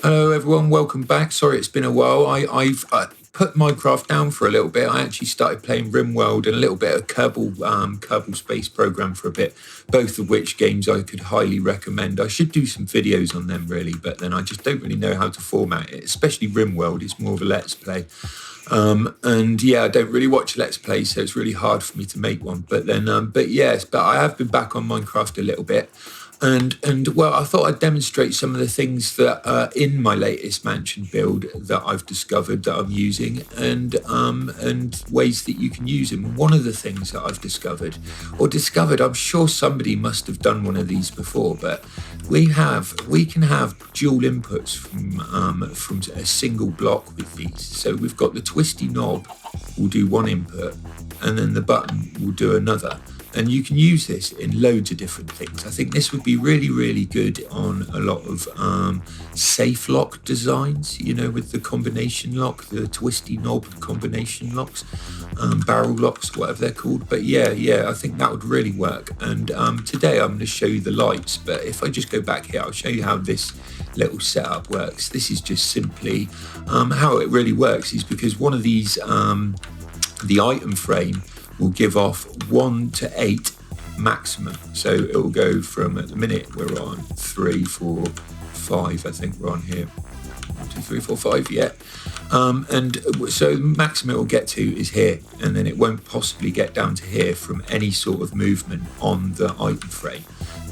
Hello everyone, welcome back. Sorry it's been a while. I've put Minecraft down for a little bit. I actually started playing RimWorld and a little bit of Kerbal Space Program for a bit, both of which games I could highly recommend. I should do some videos on them really, but then I just don't really know how to format it, especially RimWorld. It's more of a Let's Play. And yeah, I don't really watch Let's Play, so it's really hard for me to make one. But I have been back on Minecraft a little bit. And well, I thought I'd demonstrate some of the things that are in my latest mansion build that I've discovered that I'm using, and ways that you can use them. One of the things that I've discovered, I'm sure somebody must have done one of these before, but we can have dual inputs from a single block with these. So we've got the Twisty knob will do one input, and then the button will do another. And you can use this in loads of different things. I think this would be really, really good on a lot of safe lock designs, you know, with the combination lock, the Twisty knob combination locks, barrel locks, whatever they're called. But yeah, I think that would really work. And today I'm going to show you the lights. But if I just go back here, I'll show you how this little setup works. This is just simply how it really works is because one of these, the item frame, will give off 1 to 8 maximum. So it will go from, at the minute we're on 3, 4, 5, I think we're on here. 1, 2, 3, 4, 5, yeah. And so the maximum it will get to is here, and then it won't possibly get down to here from any sort of movement on the item frame.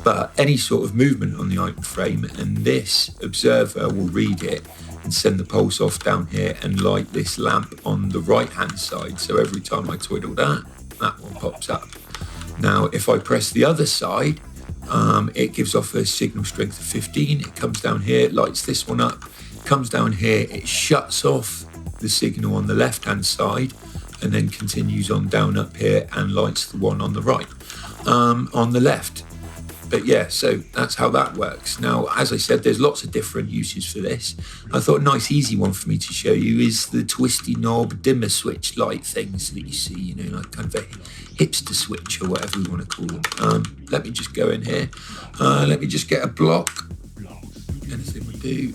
But any sort of movement on the item frame, and this observer will read it and send the pulse off down here and light this lamp on the right hand side. So every time I twiddle that one pops up. Now if I press the other side, it gives off a signal strength of 15. It comes down here, it lights this one up, comes down here, it shuts off the signal on the left hand side, and then continues on down up here and lights the one on the right, on the left. But yeah, so that's how that works. Now, as I said, there's lots of different uses for this. I thought a nice easy one for me to show you is the Twisty knob dimmer switch light things that you see, you know, like kind of a hipster switch or whatever we want to call them. Let me just go in here. Let me just get a block. Anything we do.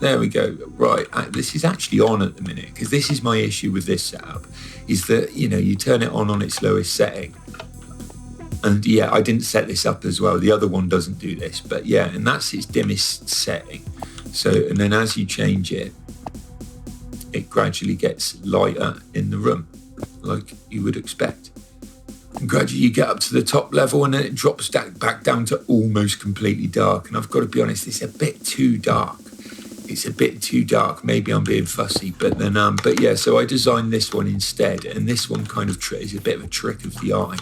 There we go. Right, this is actually on at the minute, because this is my issue with this setup, is that, you know, you turn it on its lowest setting. And yeah, I didn't set this up as well. The other one doesn't do this, but yeah, and that's its dimmest setting. So, and then as you change it, it gradually gets lighter in the room, like you would expect. And gradually you get up to the top level, and then it drops back down to almost completely dark. And I've got to be honest, it's a bit too dark. It's a bit too dark. Maybe I'm being fussy, but then, but yeah, so I designed this one instead, and this one kind of is a bit of a trick of the eye.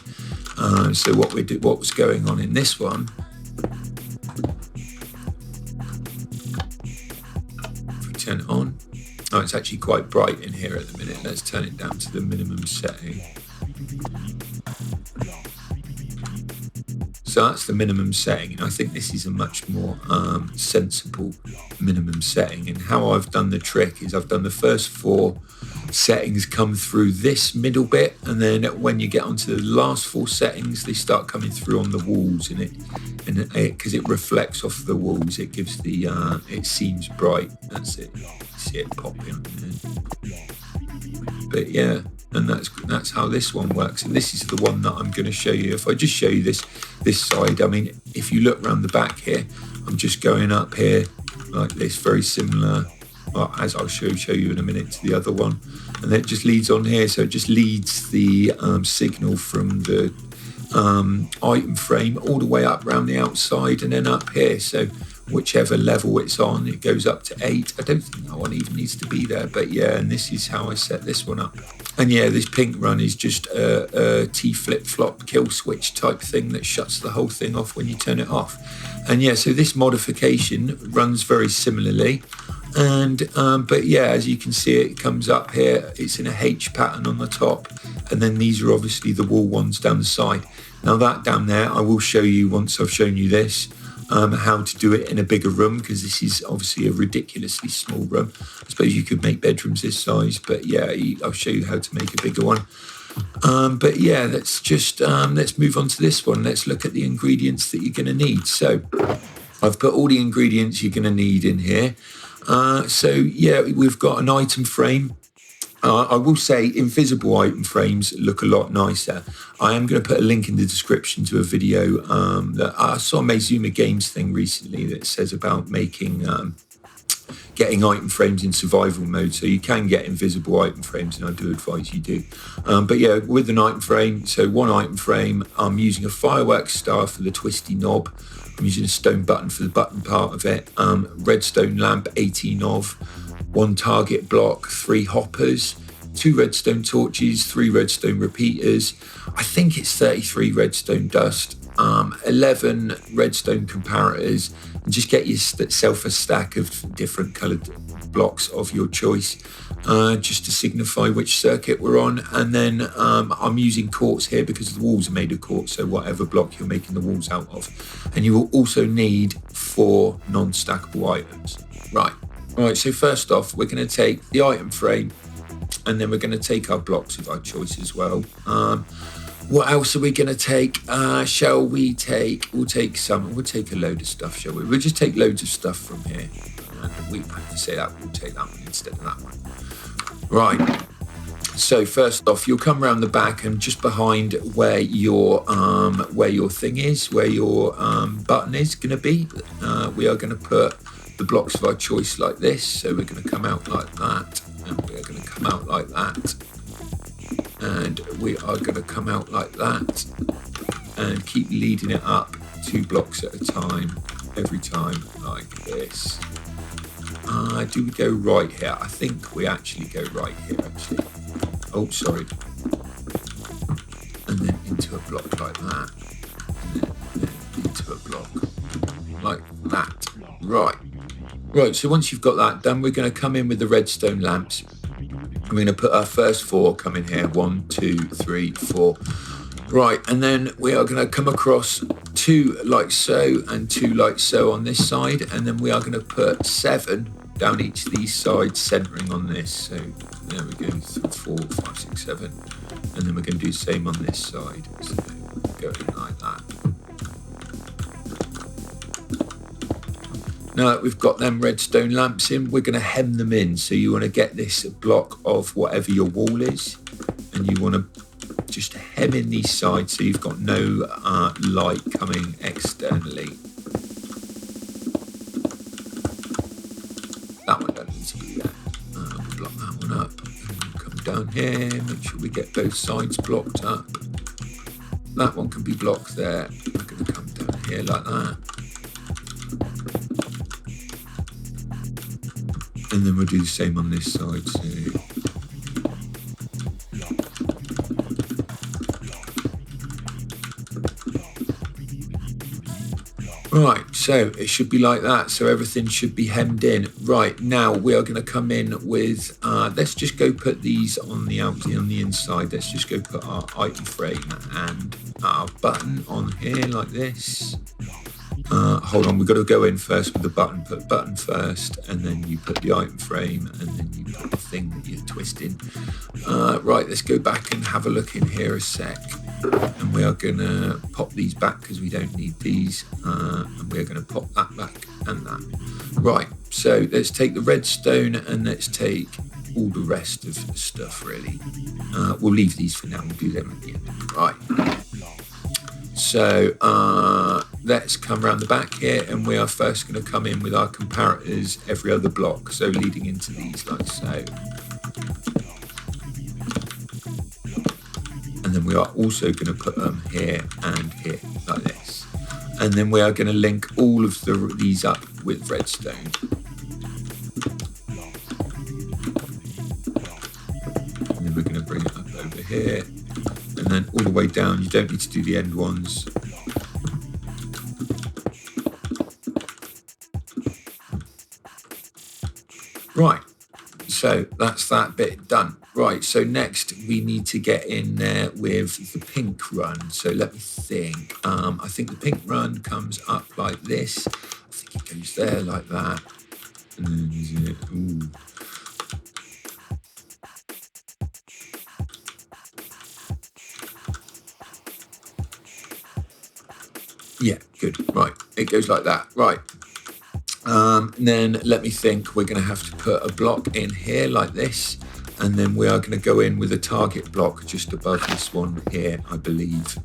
So what was going on in this one, if we turn it on, oh, it's actually quite bright in here at the minute. Let's turn it down to the minimum setting. So that's the minimum setting, and I think this is a much more sensible minimum setting. And how I've done the trick is I've done the first 4 settings come through this middle bit, and then when you get onto the last 4 settings, they start coming through on the walls, and because it reflects off the walls, it gives the it seems bright. That's it. You see it popping. But yeah, and that's how this one works. And this is the one that I'm going to show you. If I just show you this side, I mean, if you look around the back here, I'm just going up here like this, very similar, well, as I'll show you in a minute, to the other one. And then it just leads on here. So it just leads the signal from the item frame all the way up around the outside and then up here. So whichever level it's on, it goes up to 8. I don't think that one even needs to be there, but yeah, and this is how I set this one up. And yeah, this pink run is just a T flip-flop kill switch type thing that shuts the whole thing off when you turn it off. And yeah, so this modification runs very similarly. And but yeah, as you can see, it comes up here, it's in a H pattern on the top, and then these are obviously the wall ones down the side. Now that down there, I will show you once I've shown you this, how to do it in a bigger room, because this is obviously a ridiculously small room. I suppose you could make bedrooms this size, but yeah, I'll show you how to make a bigger one. But yeah, let's move on to this one. Let's look at the ingredients that you're going to need. So I've put all the ingredients you're going to need in here. So yeah, we've got an item frame. I will say invisible item frames look a lot nicer. I am going to put a link in the description to a video that I saw a Mazuma Games thing recently that says about making getting item frames in survival mode. So you can get invisible item frames, and I do advise you do. But yeah, with an item frame, so one item frame, I'm using a fireworks star for the twisty knob. I'm using a stone button for the button part of it. Redstone lamp, 18 of. One target block, 3 hoppers, 2 redstone torches, 3 redstone repeaters. I think it's 33 redstone dust, 11 redstone comparators, and just get yourself a stack of different coloured blocks of your choice, just to signify which circuit we're on. And then I'm using quartz here because the walls are made of quartz, so whatever block you're making the walls out of. And you will also need 4 non-stackable items. Right, so first off, we're going to take the item frame, and then we're going to take our blocks of our choice as well. What else are we going to take? Shall we take? We'll take a load of stuff, shall we? We'll just take loads of stuff from here. And we have to say that we'll take that one instead of that one. Right. So first off, you'll come around the back, and just behind where your thing is, where your button is going to be, we are going to put the blocks of our choice like this. So we're going to come out like that, and we are going to come out like that, and we are going to come out like that, and keep leading it up 2 blocks at a time, every time like this. Do we go right here? I think we actually go right here, actually. Oh, sorry. And then into a block like that, and then into a block like that. Right, so once you've got that done, we're going to come in with the redstone lamps. We're going to put our first 4 come in here. 1, 2, 3, 4. Right, and then we are going to come across 2 like so and 2 like so on this side, and then we are going to put 7 down each of these sides, centering on this. So there we go, 4, 5, 6, 7, and then we're going to do the same on this side. So going like that. Now that we've got them redstone lamps in, we're going to hem them in. So you want to get this block of whatever your wall is, and you want to just hem in these sides so you've got no light coming externally. That one doesn't need to be there. Block that one up, and come down here, make sure we get both sides blocked up. That one can be blocked there. We're going to come down here like that. And then we'll do the same on this side. So right, so it should be like that. So everything should be hemmed in. Right, now we are going to come in with, let's just go put these on the inside. Let's just go put our item frame and our button on here like this. Hold on, we've got to go in first with the button. Put button first, and then you put the item frame, and then you put the thing that you're twisting. Right, let's go back and have a look in here a sec. And we are going to pop these back because we don't need these. And we're going to pop that back and that. Right, so let's take the redstone and let's take all the rest of the stuff, really. We'll leave these for now. We'll do them at the end. Right. So let's come around the back here, and we are first going to come in with our comparators every other block, so leading into these like so. And then we are also going to put them here and here like this. And then we are going to link all of these up with redstone. And then we're going to bring it up over here. And then all the way down. You don't need to do the end ones. Right, so that's that bit done. Right, so next we need to get in there with the pink run. So let me think. I think the pink run comes up like this. I think it goes there like that. And then is it? Ooh. Yeah, good. Right, it goes like that. Right. And then let me think, we're going to have to put a block in here like this, and then we are going to go in with a target block just above this one here, I believe.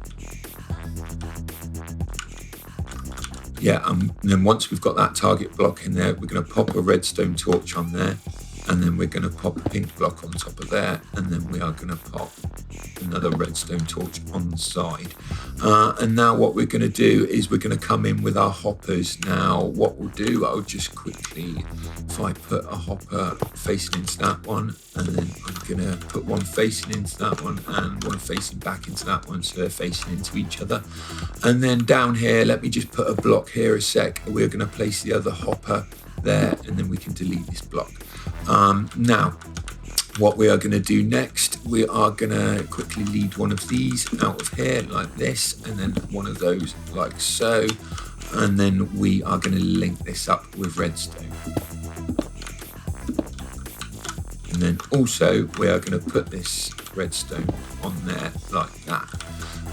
Yeah, and then once we've got that target block in there, we're going to pop a redstone torch on there, and then we're going to pop a pink block on top of there, and then we are going to pop another redstone torch on the side. And now what we're going to do is we're going to come in with our hoppers. Now what we'll do, I'll just quickly, if I put a hopper facing into that one, and then I'm going to put one facing into that one and one facing back into that one, so they're facing into each other. And then down here, let me just put a block here a sec. We're going to place the other hopper there, and then we can delete this block. Now, what we are going to do next, we are going to quickly lead one of these out of here like this, and then one of those like so, and then we are going to link this up with redstone. And then also we are going to put this redstone on there like that.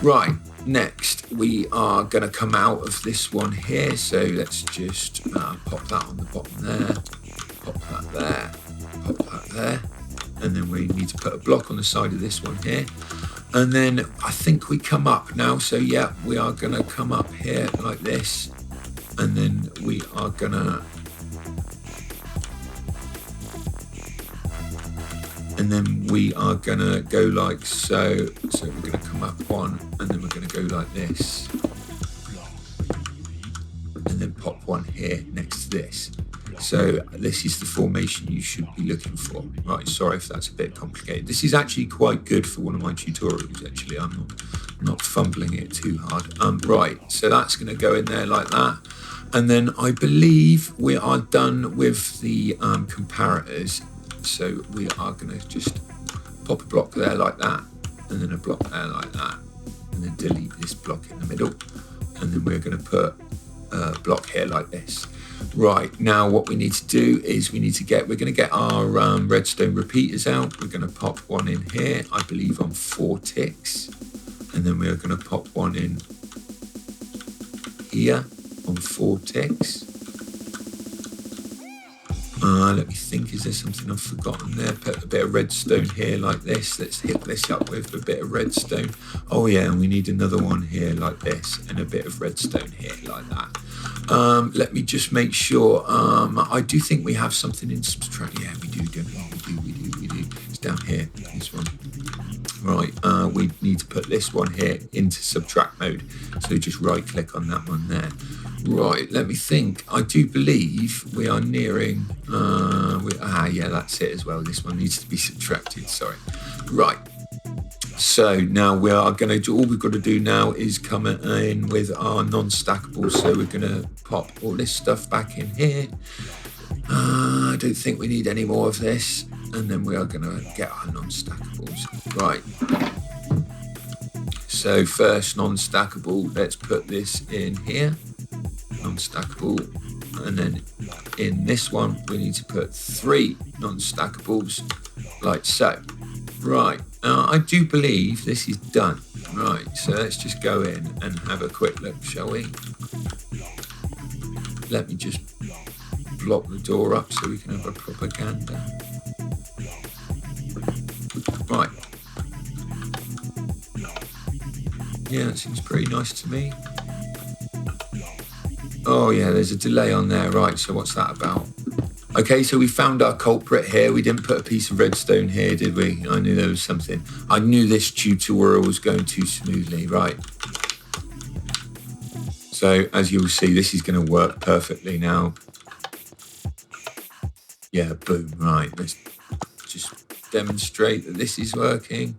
Right, next we are going to come out of this one here, so let's just pop that on the bottom there, pop that there, pop that there. And then we need to put a block on the side of this one here. And then I think we come up now. So yeah, we are going to come up here like this. And then we are going to... And then we are going to go like so. So we're going to come up one, and then we're going to go like this. And then pop one here next to this. So this is the formation you should be looking for. Right, sorry if that's a bit complicated. This is actually quite good for one of my tutorials, actually. I'm not fumbling it too hard. Right, so that's going to go in there like that. And then I believe we are done with the comparators. So we are going to just pop a block there like that, and then a block there like that, and then delete this block in the middle. And then we're going to put a block here like this. Right, now what we need to do is we're going to get our redstone repeaters out. We're going to pop one in here, I believe on 4 ticks. And then we're going to pop one in here on 4 ticks. Let me think, is there something I've forgotten there? Put a bit of redstone here like this. Let's hit this up with a bit of redstone. Oh yeah, and we need another one here like this, and a bit of redstone here like that. Let me just make sure. I do think we have something in subtract. Yeah, we do, don't we? We do. It's down here, this one. Right, we need to put this one here into subtract mode. So just right click on that one there. Right, let me think. I do believe we are nearing, yeah, that's it as well. This one needs to be subtracted, sorry. Right, so now we are going to do, all we've got to do now is come in with our non-stackables. So we're going to pop all this stuff back in here. I don't think we need any more of this. And then we are going to get our non-stackables. Right. So first non-stackable, let's put this in here. Non-stackable. And then in this one, we need to put 3 non-stackables like so. Right. I do believe this is done. Right. So let's just go in and have a quick look, shall we? Let me just block the door up so we can have a propaganda. Right. Yeah, that seems pretty nice to me. Oh yeah, there's a delay on there. Right, so what's that about? Okay, so we found our culprit here. We didn't put a piece of redstone here, did we? I knew there was something. I knew this tutorial was going too smoothly. Right. So as you'll see, this is going to work perfectly now. Yeah, boom. Right, let's just demonstrate that this is working.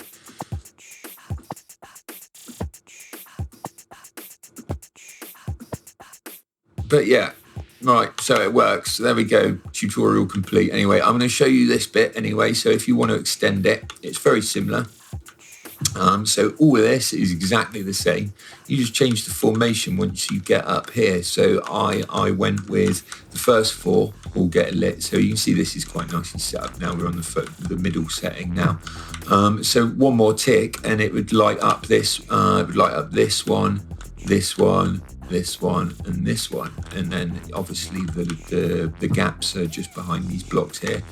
But yeah, right, so it works. There we go, tutorial complete. Anyway, I'm going to show you this bit anyway, so if you want to extend it, it's very similar. So all of this is exactly the same. You just change the formation once you get up here. So I went with the first 4 all get lit. So you can see this is quite nicely set up now. We're on the middle setting now. So one more tick and it would light up this. It would light up this one, this one, and this one, and then obviously the gaps are just behind these blocks here.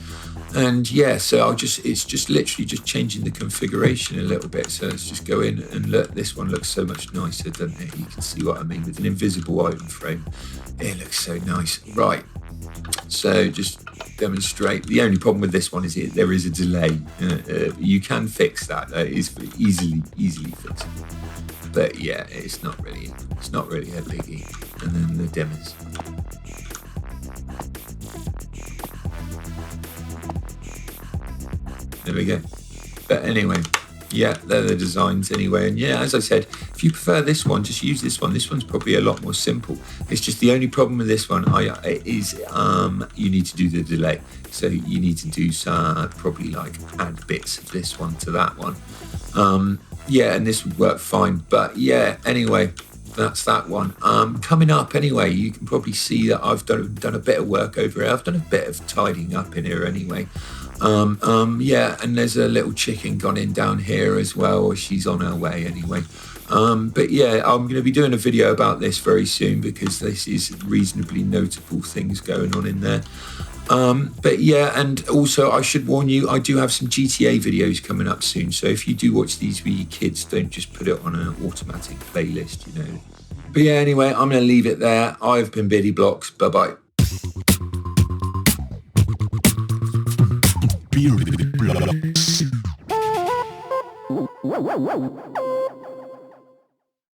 And yeah, so it's just literally just changing the configuration a little bit. So let's just go in and look. This one looks so much nicer, doesn't it? You can see what I mean with an invisible item frame. It looks so nice. Right. So just demonstrate. The only problem with this one is there is a delay. You can fix that. That is easily fixable. But yeah, it's not really a biggie. And then the dimmers. There we go. But anyway, yeah, they're the designs anyway. And yeah, as I said, if you prefer this one, just use this one. This one's probably a lot more simple. It's just the only problem with this one is you need to do the delay. So you need to do probably like add bits of this one to that one. Yeah, and this would work fine. But yeah, anyway, that's that one. Coming up anyway, you can probably see that I've done a bit of work over here. I've done a bit of tidying up in here anyway. Yeah, and there's a little chicken gone in down here as well. She's on her way anyway. But yeah, I'm going to be doing a video about this very soon because this is reasonably notable things going on in there. But yeah, and also I should warn you, I do have some GTA videos coming up soon. So if you do watch these with your kids, don't just put it on an automatic playlist, you know. But yeah, anyway, I'm going to leave it there. I've been Biddy Blocks. Bye-bye. Beer Blocks.